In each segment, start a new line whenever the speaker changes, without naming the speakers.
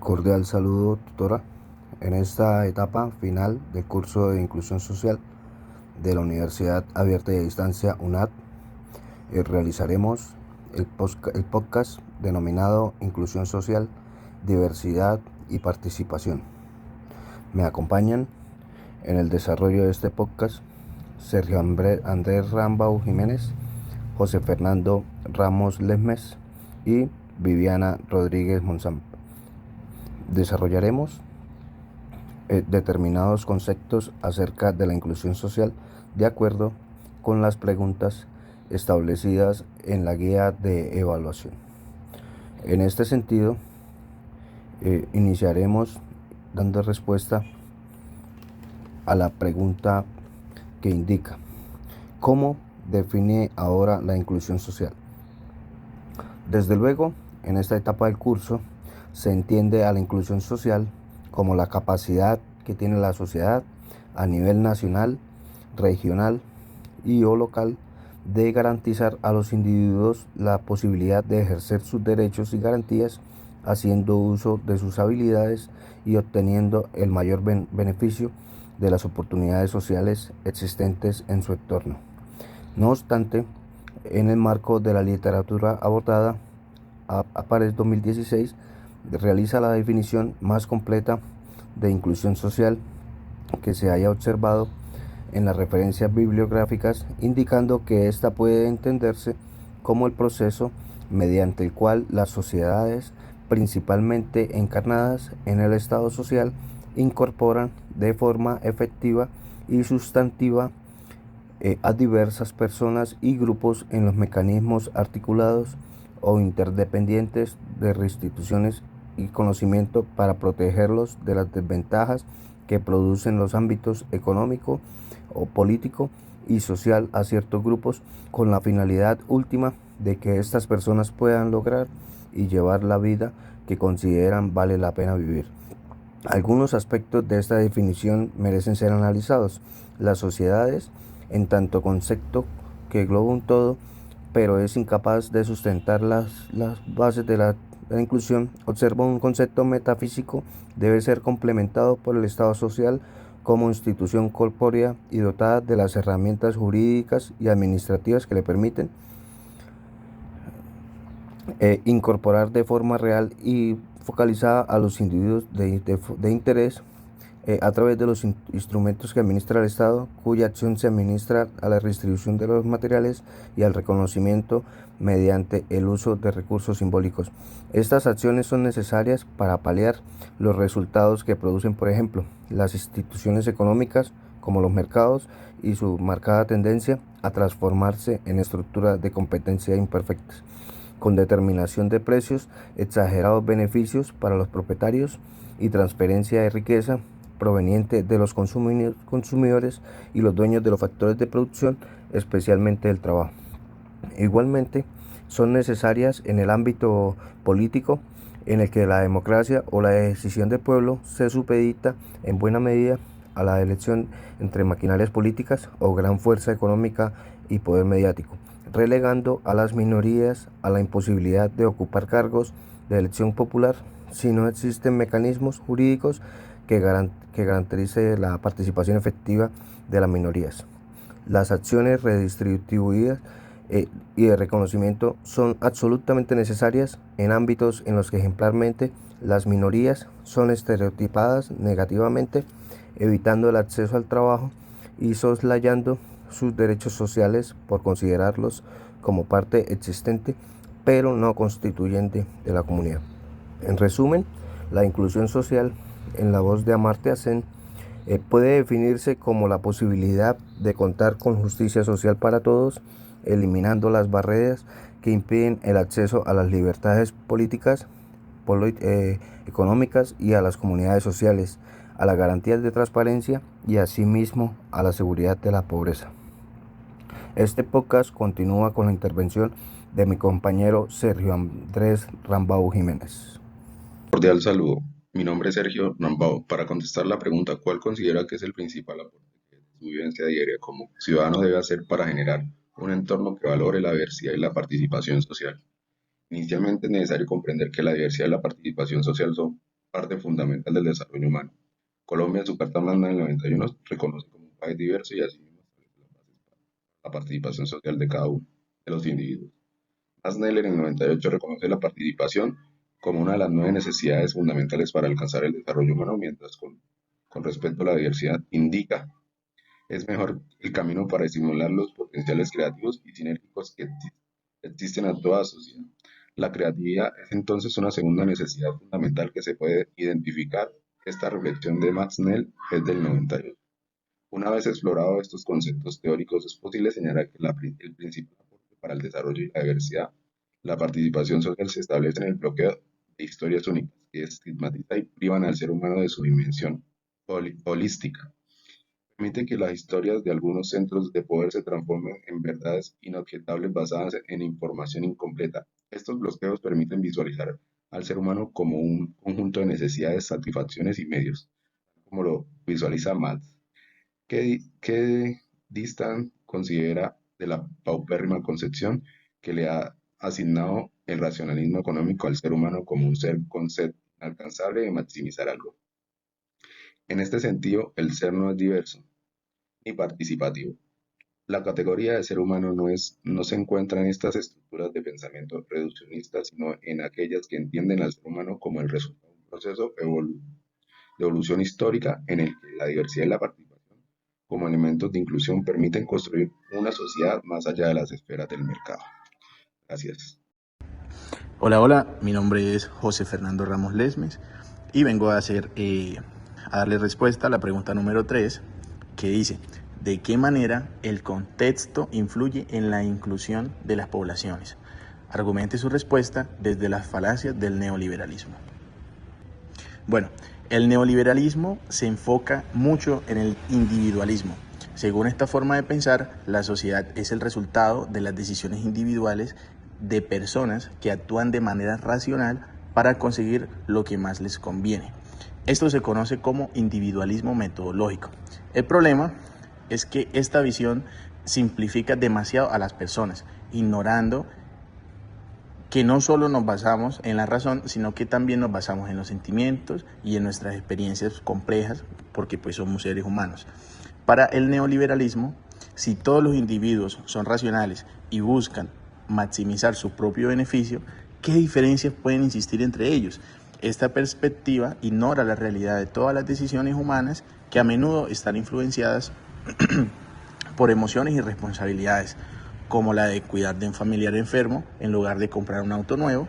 Cordial saludo, tutora. En esta etapa final del curso de Inclusión Social de la Universidad Abierta y a Distancia UNAD, realizaremos el podcast denominado Inclusión Social, Diversidad y Participación. Me acompañan en el desarrollo de este podcast Sergio Andrés Rambau Jiménez, José Fernando Ramos Lesmes y Viviana Rodríguez Monzán. Desarrollaremos determinados conceptos acerca de la inclusión social de acuerdo con las preguntas establecidas en la guía de evaluación. En este sentido, iniciaremos dando respuesta a la pregunta que indica: ¿cómo define ahora la inclusión social? Desde luego, en esta etapa del curso se entiende a la inclusión social como la capacidad que tiene la sociedad a nivel nacional, regional y o local de garantizar a los individuos la posibilidad de ejercer sus derechos y garantías, haciendo uso de sus habilidades y obteniendo el mayor beneficio de las oportunidades sociales existentes en su entorno. No obstante, en el marco de la literatura abordada, Aparez 2016 realiza la definición más completa de inclusión social que se haya observado en las referencias bibliográficas, indicando que ésta puede entenderse como el proceso mediante el cual las sociedades, principalmente encarnadas en el Estado social, incorporan de forma efectiva y sustantiva a diversas personas y grupos en los mecanismos articulados o interdependientes de restituciones y conocimiento para protegerlos de las desventajas que producen los ámbitos económico o político y social a ciertos grupos, con la finalidad última de que estas personas puedan lograr y llevar la vida que consideran vale la pena vivir. Algunos aspectos de esta definición merecen ser analizados. Las sociedades, en tanto concepto que engloba un todo, pero es incapaz de sustentar las bases de la inclusión, observa un concepto metafísico, debe ser complementado por el Estado social como institución corpórea y dotada de las herramientas jurídicas y administrativas que le permiten incorporar de forma real y focalizada a los individuos de interés a través de los instrumentos que administra el Estado, cuya acción se administra a la redistribución de los materiales y al reconocimiento mediante el uso de recursos simbólicos. Estas acciones son necesarias para paliar los resultados que producen, por ejemplo, las instituciones económicas, como los mercados, y su marcada tendencia a transformarse en estructuras de competencia imperfectas, con determinación de precios, exagerados beneficios para los propietarios y transferencia de riqueza proveniente de los consumidores y los dueños de los factores de producción, especialmente del trabajo. Igualmente, son necesarias en el ámbito político, en el que la democracia o la decisión del pueblo se supedita en buena medida a la elección entre maquinarias políticas o gran fuerza económica y poder mediático, relegando a las minorías a la imposibilidad de ocupar cargos de elección popular si no existen mecanismos jurídicos que garantice la participación efectiva de las minorías. Las acciones redistributivas y de reconocimiento son absolutamente necesarias en ámbitos en los que ejemplarmente las minorías son estereotipadas negativamente, evitando el acceso al trabajo y soslayando sus derechos sociales por considerarlos como parte existente pero no constituyente de la comunidad. En resumen, la inclusión social, en la voz de Amartya Sen, puede definirse como la posibilidad de contar con justicia social para todos, eliminando las barreras que impiden el acceso a las libertades políticas, económicas y a las comunidades sociales, a las garantías de transparencia y asimismo a la seguridad de la pobreza. Este podcast continúa con la intervención de mi compañero Sergio Andrés Rambau Jiménez.
Cordial saludo. Mi nombre es Sergio Rambao. Para contestar la pregunta, ¿cuál considera que es el principal aporte que su vivencia diaria como ciudadano debe hacer para generar un entorno que valore la diversidad y la participación social? Inicialmente es necesario comprender que la diversidad y la participación social son parte fundamental del desarrollo humano. Colombia, en su Carta Magna del 91, reconoce como un país diverso y asimismo establece las bases para la participación social de cada uno de los individuos. Sneller en el 98 reconoce la participación como una de las 9 necesidades fundamentales para alcanzar el desarrollo humano, mientras con respecto a la diversidad indica es mejor el camino para estimular los potenciales creativos y sinérgicos que existen a toda sociedad. La creatividad es entonces una segunda necesidad fundamental que se puede identificar. Esta reflexión de Max Nell es del 98. Una vez explorados estos conceptos teóricos, es posible señalar que el principal aporte para el desarrollo y la diversidad, la participación social, se establece en el bloqueo de historias únicas, que estigmatizan y privan al ser humano de su dimensión holística. Permite que las historias de algunos centros de poder se transformen en verdades inobjetables basadas en información incompleta. Estos bloqueos permiten visualizar al ser humano como un conjunto de necesidades, satisfacciones y medios, como lo visualiza Maltz, que Distan considera de la paupérrima concepción que le ha asignado el racionalismo económico al ser humano como un ser concepto inalcanzable de maximizar algo. En este sentido, el ser no es diverso ni participativo. La categoría de ser humano no se encuentra en estas estructuras de pensamiento reduccionistas, sino en aquellas que entienden al ser humano como el resultado de un proceso de evolución histórica en el que la diversidad y la participación como elementos de inclusión permiten construir una sociedad más allá de las esferas del mercado. Gracias.
Hola, mi nombre es José Fernando Ramos Lesmes y vengo a darle respuesta a la pregunta número 3, que dice: ¿de qué manera el contexto influye en la inclusión de las poblaciones? Argumente su respuesta desde las falacias del neoliberalismo. Bueno, el neoliberalismo se enfoca mucho en el individualismo. Según esta forma de pensar, la sociedad es el resultado de las decisiones individuales de personas que actúan de manera racional para conseguir lo que más les conviene. Esto se conoce como individualismo metodológico. El problema es que esta visión simplifica demasiado a las personas, ignorando que no solo nos basamos en la razón, sino que también nos basamos en los sentimientos y en nuestras experiencias complejas, porque pues somos seres humanos. Para el neoliberalismo, si todos los individuos son racionales y buscan maximizar su propio beneficio, ¿qué diferencias pueden existir entre ellos? Esta perspectiva ignora la realidad de todas las decisiones humanas, que a menudo están influenciadas por emociones y responsabilidades, como la de cuidar de un familiar enfermo en lugar de comprar un auto nuevo.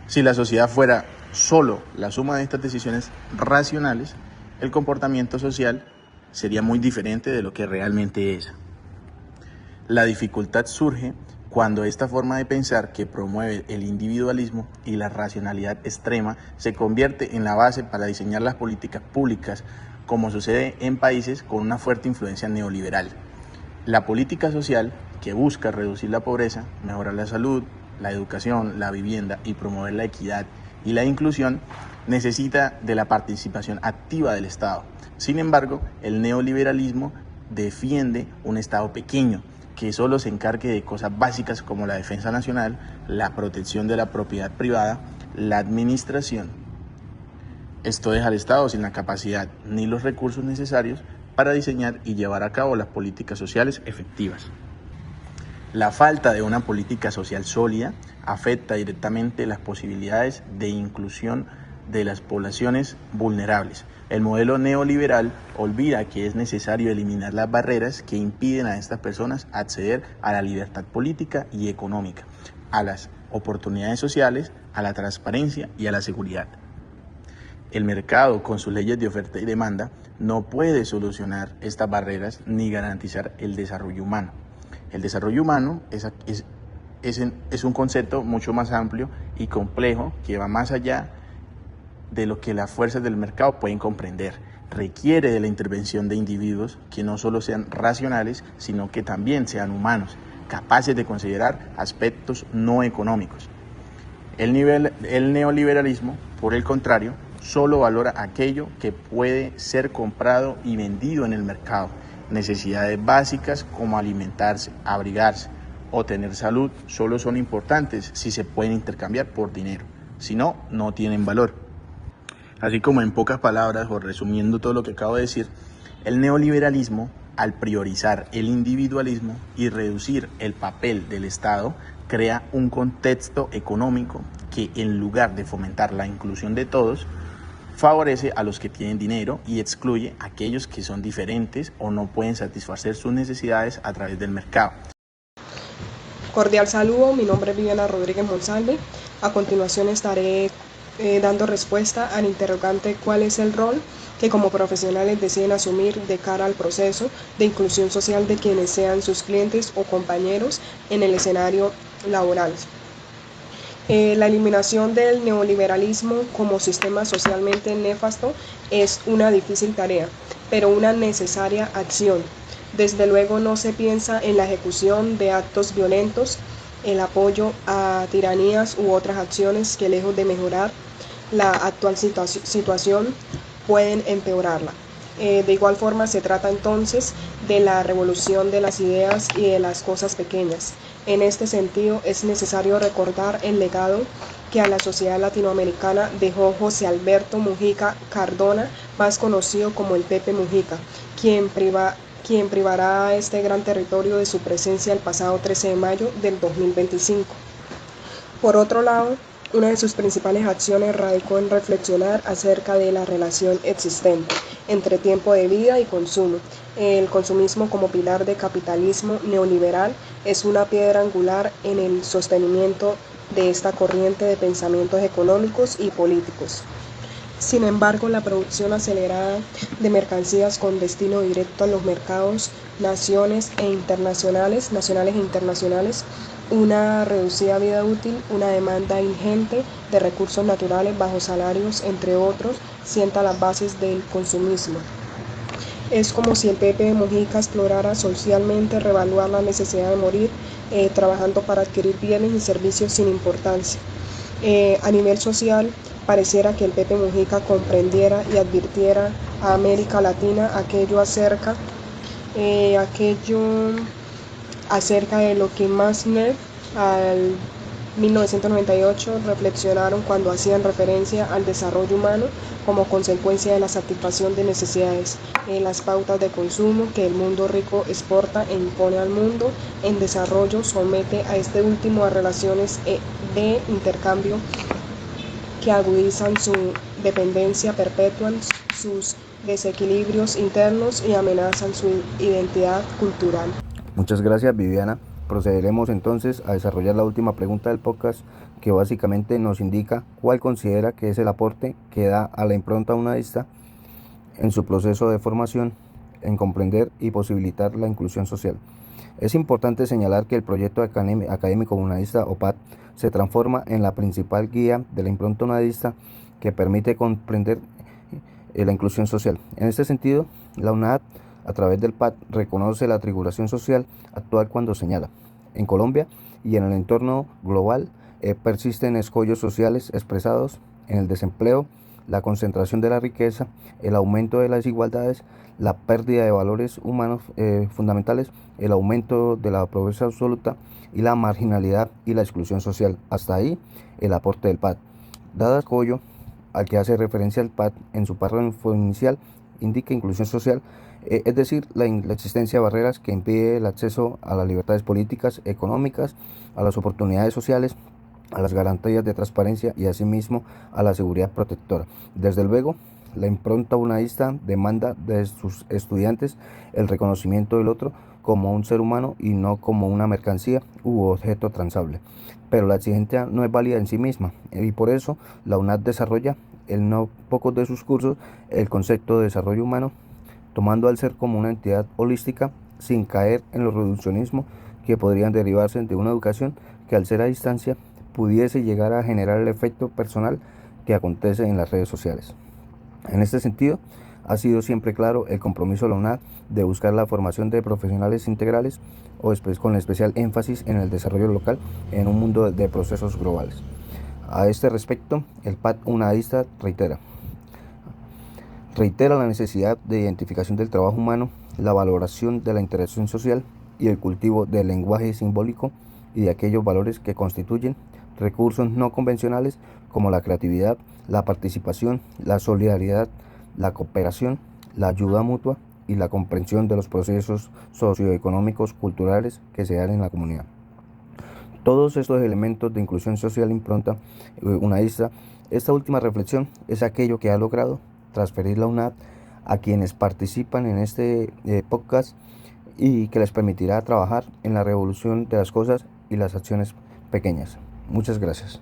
Si la sociedad fuera solo la suma de estas decisiones racionales, el comportamiento social sería muy diferente de lo que realmente es. La dificultad surge cuando esta forma de pensar, que promueve el individualismo y la racionalidad extrema, se convierte en la base para diseñar las políticas públicas, como sucede en países con una fuerte influencia neoliberal. La política social, que busca reducir la pobreza, mejorar la salud, la educación, la vivienda y promover la equidad y la inclusión, necesita de la participación activa del Estado. Sin embargo, el neoliberalismo defiende un Estado pequeño, que solo se encargue de cosas básicas como la defensa nacional, la protección de la propiedad privada, la administración. Esto deja al Estado sin la capacidad ni los recursos necesarios para diseñar y llevar a cabo las políticas sociales efectivas. La falta de una política social sólida afecta directamente las posibilidades de inclusión de las poblaciones vulnerables. El modelo neoliberal olvida que es necesario eliminar las barreras que impiden a estas personas acceder a la libertad política y económica, a las oportunidades sociales, a la transparencia y a la seguridad. El mercado, con sus leyes de oferta y demanda, no puede solucionar estas barreras ni garantizar el desarrollo humano. El desarrollo humano es un concepto mucho más amplio y complejo, que va más allá de lo que las fuerzas del mercado pueden comprender. Requiere de la intervención de individuos que no solo sean racionales, sino que también sean humanos, capaces de considerar aspectos no económicos. El neoliberalismo, por el contrario, solo valora aquello que puede ser comprado y vendido en el mercado. Necesidades básicas como alimentarse, abrigarse o tener salud solo son importantes si se pueden intercambiar por dinero. Si no, no tienen valor. Así como en pocas palabras, o resumiendo todo lo que acabo de decir, el neoliberalismo, al priorizar el individualismo y reducir el papel del Estado, crea un contexto económico que, en lugar de fomentar la inclusión de todos, favorece a los que tienen dinero y excluye a aquellos que son diferentes o no pueden satisfacer sus necesidades a través del mercado.
Cordial saludo, mi nombre es Viviana Rodríguez Monsalve. A continuación estaré dando respuesta al interrogante ¿cuál es el rol que como profesionales deciden asumir de cara al proceso de inclusión social de quienes sean sus clientes o compañeros en el escenario laboral? La eliminación del neoliberalismo como sistema socialmente nefasto es una difícil tarea, pero una necesaria acción. Desde luego no se piensa en la ejecución de actos violentos, el apoyo a tiranías u otras acciones que, lejos de mejorar la actual situación, pueden empeorarla. De igual forma se trata entonces de la revolución de las ideas y de las cosas pequeñas. En este sentido es necesario recordar el legado que a la sociedad latinoamericana dejó José Alberto Mujica Cardona, más conocido como el Pepe Mujica, quien privará a este gran territorio de su presencia el pasado 13 de mayo del 2025. Por otro lado, una de sus principales acciones radicó en reflexionar acerca de la relación existente entre tiempo de vida y consumo. El consumismo como pilar de capitalismo neoliberal es una piedra angular en el sostenimiento de esta corriente de pensamientos económicos y políticos. Sin embargo, la producción acelerada de mercancías con destino directo a los mercados nacionales e internacionales, una reducida vida útil, una demanda ingente de recursos naturales, bajos salarios, entre otros, sienta las bases del consumismo. Es como si el Pepe Mujica explorara socialmente reevaluar la necesidad de morir, trabajando para adquirir bienes y servicios sin importancia. A nivel social, pareciera que el Pepe Mujica comprendiera y advirtiera a América Latina aquello acerca de lo que Massner al 1998 reflexionaron cuando hacían referencia al desarrollo humano como consecuencia de la satisfacción de necesidades, las pautas de consumo que el mundo rico exporta e impone al mundo en desarrollo, somete a este último a relaciones de intercambio que agudizan su dependencia, perpetúan sus desequilibrios internos y amenazan su identidad cultural.
Muchas gracias, Viviana. Procederemos entonces a desarrollar la última pregunta del podcast, que básicamente nos indica cuál considera que es el aporte que da a la impronta unadista en su proceso de formación, en comprender y posibilitar la inclusión social. Es importante señalar que el proyecto académico unadista o PAT se transforma en la principal guía de la impronta unadista que permite comprender la inclusión social. En este sentido, la UNAD, a través del PAT, reconoce la triangulación social actual cuando señala: en Colombia y en el entorno global persisten escollos sociales expresados en el desempleo, la concentración de la riqueza, el aumento de las desigualdades, la pérdida de valores humanos fundamentales, el aumento de la pobreza absoluta y la marginalidad y la exclusión social. Hasta ahí el aporte del PAT. Dado el escollo al que hace referencia el PAT en su párrafo inicial, indica inclusión social, es decir, la existencia de barreras que impiden el acceso a las libertades políticas, económicas, a las oportunidades sociales, a las garantías de transparencia y asimismo a la seguridad protectora. Desde luego, la impronta unadista demanda de sus estudiantes el reconocimiento del otro como un ser humano y no como una mercancía u objeto transable. Pero la exigencia no es válida en sí misma y por eso la UNAD desarrolla en no pocos de sus cursos el concepto de desarrollo humano, tomando al ser como una entidad holística sin caer en los reduccionismos que podrían derivarse de una educación que, al ser a distancia, pudiese llegar a generar el efecto personal que acontece en las redes sociales. En este sentido, ha sido siempre claro el compromiso de la UNAD de buscar la formación de profesionales integrales con especial énfasis en el desarrollo local en un mundo de procesos globales. A este respecto, el PAT unadista reitera la necesidad de identificación del trabajo humano, la valoración de la interacción social y el cultivo del lenguaje simbólico y de aquellos valores que constituyen recursos no convencionales como la creatividad, la participación, la solidaridad, la cooperación, la ayuda mutua y la comprensión de los procesos socioeconómicos, culturales que se dan en la comunidad. Todos estos elementos de inclusión social impronta UNAISA. Esta última reflexión es aquello que ha logrado transferir la UNAD a quienes participan en este podcast y que les permitirá trabajar en la revolución de las cosas y las acciones pequeñas. Muchas gracias.